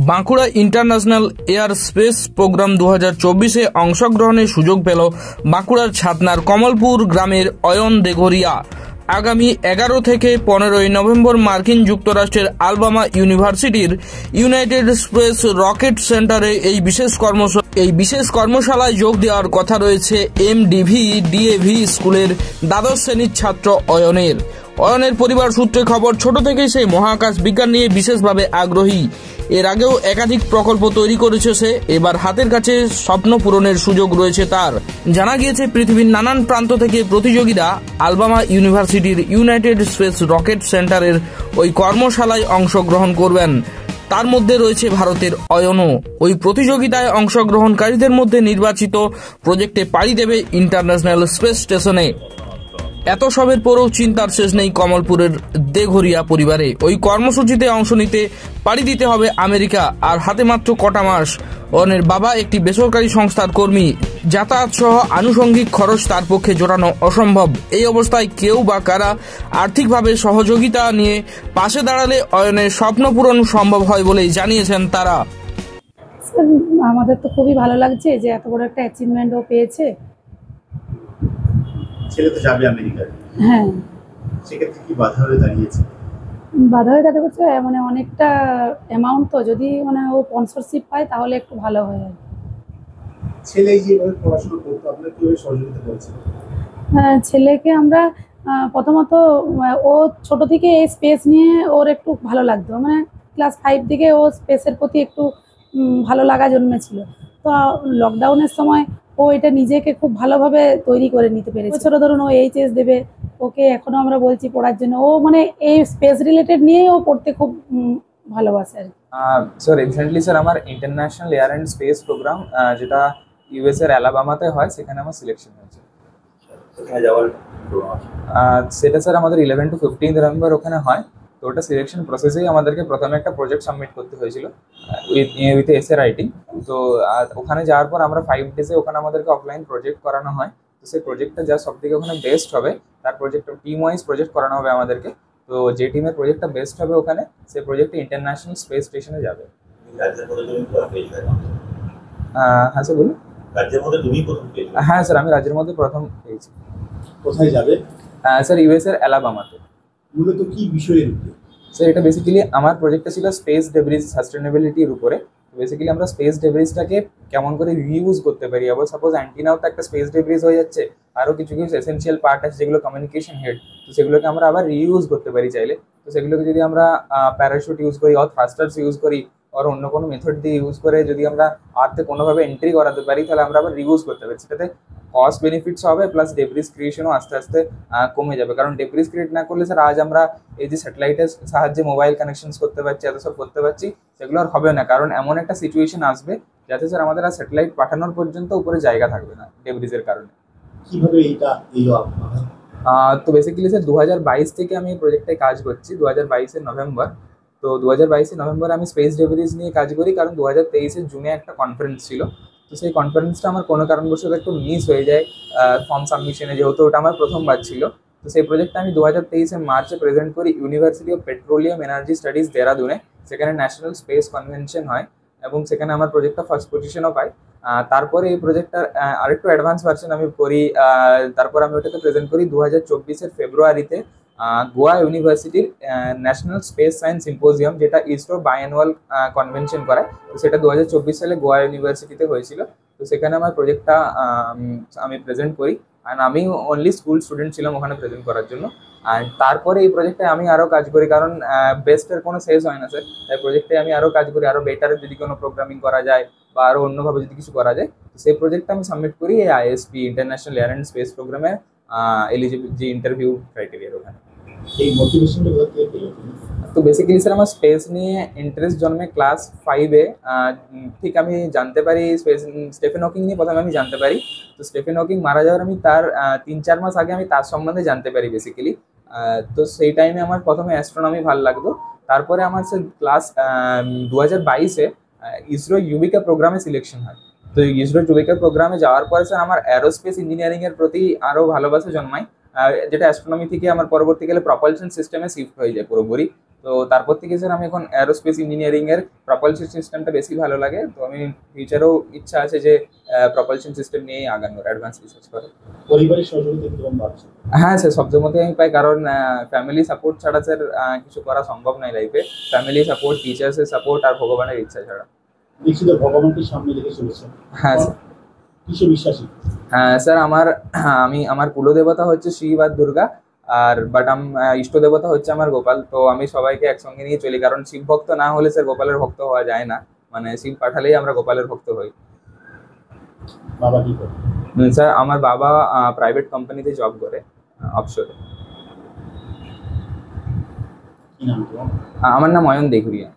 Bankura international air space programme 2024-এ অংশগ্রহণের সুযোগ পেল বাঁকুড়ার ছাতনার কমলপুর গ্রামের অয়ন দেঘরিয়া। আগামী 11 থেকে 15 নভেম্বর মার্কিন যুক্তরাষ্ট্রের আলবামা ইউনিভার্সিটির ইউনাইটেড স্পেস রকেট সেন্টারে এই বিশেষ কর্মশালায় যোগ দেওয়ার কথা রয়েছে MDV DAV স্কুলের দ্বাদশ শ্রেণীর ছাত্র অয়নের পরিবার সূত্রে খবর, ছোট থেকেই সে মহাকাশ বিজ্ঞান নিয়ে বিশেষভাবে আগ্রহী। এর আগেও একাধিক প্রকল্প তৈরি করেছে সে। এবার হাতের কাছে স্বপ্ন পূরণের সুযোগ রয়েছে তার। জানা গিয়েছে পৃথিবীর নানান প্রান্ত থেকে প্রতিযোগীরা আলবামা ইউনিভার্সিটির ইউনাইটেড স্পেস রকেট সেন্টারের ওই কর্মশালায় অংশগ্রহণ করবেন। তার মধ্যে রয়েছে ভারতের অয়নও। ওই প্রতিযোগিতায় অংশগ্রহণকারীদের মধ্যে নির্বাচিত প্রজেক্টে পাড়ি দেবে ইন্টারন্যাশনাল স্পেস স্টেশনে। এত সবের পরেও চিন্তার শেষ নেই কমলপুরের দেঘরিয়া পরিবারে। ওই কর্মসূচিতে অংশ নিতে পাড়ি দিতে হবে আমেরিকা, আর হাতে মাত্র কটা মাস। অয়নের বাবা একটি বেসরকারি সংস্থার কর্মী। যাতায়াত সহ আনুষঙ্গিক খরচ তার পক্ষে জোটানো অসম্ভব। এই অবস্থায় কেউ বা কারা আর্থিকভাবে সহযোগিতা নিয়ে পাশে দাঁড়ালে অয়নের স্বপ্ন পূরণ সম্ভব হয় বলেই জানিয়েছেন তারা। আমাদের তো খুবই ভালো লাগছে যে এত বড় একটা অ্যাচিভমেন্টও পেয়েছে। ছেলে তো যাবে আমেরিকায়। হ্যাঁ, সেক্ষেত্রে কি বাধা হয়ে দাঁড়িয়েছে? বাধা হয়ে দাঁড়িয়েছে মানে অনেকটা অ্যামাউন্ট, তো যদি মানে ও স্পন্সরশিপ পায় তাহলে একটু ভালো হয় আর কি। ছেলে যেভাবে পড়াশোনা করতো আপনার কিভাবে সহযোগিতা করেছে? হ্যাঁ, ছেলেকে আমরা প্রথমত ও ছোট থেকে এই স্পেস নিয়ে ওর একটু ভালো লাগতো, মানে ক্লাস 5 থেকে ও স্পেসের প্রতি একটু ভালো লাগা জন্মেছিল। তো লকডাউনের সময় ও এটা নিজেকে খুব ভালোভাবে তৈরি করে নিতে পেরেছে। ছোট ধরুন ও এইচএস দেবে, ওকে এখনো আমরা বলছি পড়ার জন্য। ও মানে এই স্পেস রিলেটেড নিয়েই ও পড়তে খুব ভালোবাসে আর কি। স্যার রিসেন্টলি স্যার আমার international air and space program যেটা ইউএস এর অ্যালাবামাতে হয়, সেখানে আমার সিলেকশন হয়েছে। সেটা স্যার আমাদের 11 to 15 নভেম্বর ওখানে হয়। তো ওটা সিলেকশন প্রসেসেই আমাদেরকে প্রথমে একটা প্রজেক্ট সাবমিট করতে হয়েছিল উইথ এসে রাইটিং। তো ওখানে যাওয়ার পর আমরা 5 ডেজে ওখানে আমাদেরকে অফলাইন প্রজেক্ট করানো হয়। তো সেই প্রজেক্টটা যা সব থেকে ওখানে বেস্ট হবে, তার প্রজেক্টটা টিম ওয়াইজ প্রজেক্ট করানো হবে আমাদেরকে। তো যে টিমের প্রজেক্টটা বেস্ট হবে ওখানে, সেই প্রজেক্টটা ইন্টারন্যাশনাল স্পেস স্টেশনে যাবে। হ্যাঁ স্যার বলুন। হ্যাঁ স্যার, আমি রাজ্যের মধ্যে প্রথম পেয়েছি। কোথায় যাবে? স্যার ইউএস এর অ্যালাবামাতে। মূলত কি বিষয়ের উপরে? স্যার এটা বেসিক্যালি আমার প্রজেক্টটা ছিল স্পেস ডেব্রিজ সাস্টেনেবিলিটির উপরে। বেসিক্যালি আমরা স্পেস ডেব্রিজটাকে কেমন করে রিইউজ করতে পারি। আবার সাপোজ অ্যান্টিনাও তো একটা স্পেস ডেব্রিজ হয়ে যাচ্ছে, আরও কিছু কিছু এসেনশিয়াল পার্ট আছে যেগুলো কমিউনিকেশন হেড, তো সেগুলোকে আমরা আবার রিইউজ করতে পারি চাইলে। তো সেগুলোকে যদি আমরা প্যারাশুট ইউজ করি, অর থ্রাস্টার্স ইউজ করি, আর অন্য কোনো মেথড দিয়ে ইউজ করে যদি আমরা আর্থে কোনোভাবে এন্ট্রি করাতে পারি, তাহলে আমরা আবার রিউজ করতে পারি। সেটাতে কস্ট বেনিফিটস হবে, প্লাস ডেব্রিজ ক্রিয়েশনও আস্তে আস্তে কমে যাবে। কারণ ডেব্রিজ ক্রিয়েট না করলে স্যার আজ আমরা এই যে স্যাটেলাইটের সাহায্যে মোবাইল কানেকশনস করতে পারছি, এত সব করতে পারছি, সেগুলো আর হবে না। কারণ এমন একটা সিচুয়েশন আসবে যাতে স্যার আমাদের আর স্যাটেলাইট পাঠানোর পর্যন্ত উপরে জায়গা থাকবে না ডেব্রিজের কারণে। কিভাবে এটা এলো? তো বেসিক্যালি স্যার 2022 থেকে আমি এই প্রজেক্টটায় কাজ করছি, 2022-এর নভেম্বর। তো 2022-এর নভেম্বরে আমি স্পেস ডেব্রিজ নিয়ে কাজ করি, কারণ 2023-এর জুনে একটা কনফারেন্স ছিল। তো সেই কনফারেন্সটা আমার কোনো কারণবশত একটু মিস হয়ে যায় ফর্ম সাবমিশনে, যেহেতু ওটা আমার প্রথমবার ছিল। তো সেই প্রজেক্টটা আমি 2023-এর মার্চে প্রেজেন্ট করি university of petroleum energy studies দেরাদুনে। সেখানে ন্যাশনাল স্পেস কনভেনশন হয় এবং সেখানে আমার প্রজেক্টটা ফার্স্ট পজিশনও পাই। তারপরে এই প্রজেক্টটার আরেকটু অ্যাডভান্স ভার্সন আমি করি। তারপর আমি ওটাকে প্রেজেন্ট করি 2024-এর ফেব্রুয়ারিতে গোয়া ইউনিভার্সিটির ন্যাশনাল স্পেস সায়েন্স সিম্পোজিয়াম, যেটা ইসরো বাইঅ্যানুয়াল কনভেনশন করায়। তো সেটা 2024 সালে গোয়া ইউনিভার্সিটিতে হয়েছিল। তো সেখানে আমার প্রজেক্টটা আমি প্রেজেন্ট করি, অ্যান্ড আমি অনলি স্কুল স্টুডেন্ট ছিলাম ওখানে প্রেজেন্ট করার জন্য। অ্যান্ড তারপরে এই প্রজেক্টে আমি আরও কাজ করি, কারণ বেস্টের কোনো শেষ হয় না স্যার। তাই প্রজেক্টে আমি আরও কাজ করি, আরও বেটার যদি কোনো প্রোগ্রামিং করা যায় বা আরও অন্যভাবে যদি কিছু করা যায়, তো সেই প্রজেক্টটা আমি সাবমিট করি এই ISP international air and space প্রোগ্রামে এলিজিবল যে ইন্টারভিউ ক্রাইটেরিয়ার ওখানে। এই মোটিভেশনটা কোথা থেকে পেলে? তো বেসিক্যালি স্যার আমার স্পেস নিয়ে ইন্টারেস্ট জন্মে ক্লাস 5-এ। ঠিক আমি জানতে পারি স্টিফেন হকিং নিয়ে প্রথমে আমি জানতে পারি। তো স্টিফেন হকিং মারা যাওয়ার আমি তার 3-4 মাস আগে আমি তার সম্বন্ধে জানতে পারি বেসিক্যালি। তো সেই টাইমে আমার প্রথমে অ্যাস্ট্রোনমি ভালো লাগতো। তারপরে আমার স্যার ক্লাস 2022-এ ইসরো ইউবিকা প্রোগ্রামে সিলেকশন হয়। তো ইসরো ইউবিকা প্রোগ্রামে যাওয়ার পরে স্যার আমার অ্যারোস্পেস ইঞ্জিনিয়ারিংয়ের প্রতি আরও ভালোবাসা জন্মায়, যেটা অ্যাস্ট্রোনমি থেকে আমার পরবর্তীকালে প্রপালশন সিস্টেমে শিফট হয়ে যায় পুরোপুরি। তো তারপর থেকে স্যার আমি এখন অ্যারোস্পেস ইঞ্জিনিয়ারিং এর প্রপালশন সিস্টেমটা বেশি ভালো লাগে। তো আমি ফিউচারেও ইচ্ছা আছে যে প্রপালশন সিস্টেম নিয়েই আগানোর, অ্যাডভান্স রিসার্চ করার। পরিবারের সহযোগিতা কিরকম পাচ্ছ? হ্যাঁ স্যার, সবসময়তেই আমি পাই, কারণ ফ্যামিলি সাপোর্ট ছাড়া স্যার কিছু করা সম্ভব নয় লাইফে। ফ্যামিলি সাপোর্ট, টিচার্সের সাপোর্ট আর ভগবানের ইচ্ছা ছাড়া। নিশ্চিত ভগবানকে সামনে রেখে চলেছেন। হ্যাঁ স্যার। কিসে বিশ্বাসী? হ্যাঁ স্যার, আমার কুলদেবতা হচ্ছে শিব আর দুর্গা, আর ইষ্ট দেবতা হচ্ছে আমার গোপাল। তো আমি সবাইকে একসঙ্গে নিয়ে চলি, কারণ শিব ভক্ত না হলে স্যার গোপালের ভক্ত হওয়া যায় না। মানে শিব পাঠালেই আমরা গোপালের ভক্ত হই। বাবা কি করে? স্যার আমার বাবা প্রাইভেট কোম্পানিতে জব করে, অফশোরে। কি নাম তোমার? আমার নাম অয়ন দেঘুরিয়া।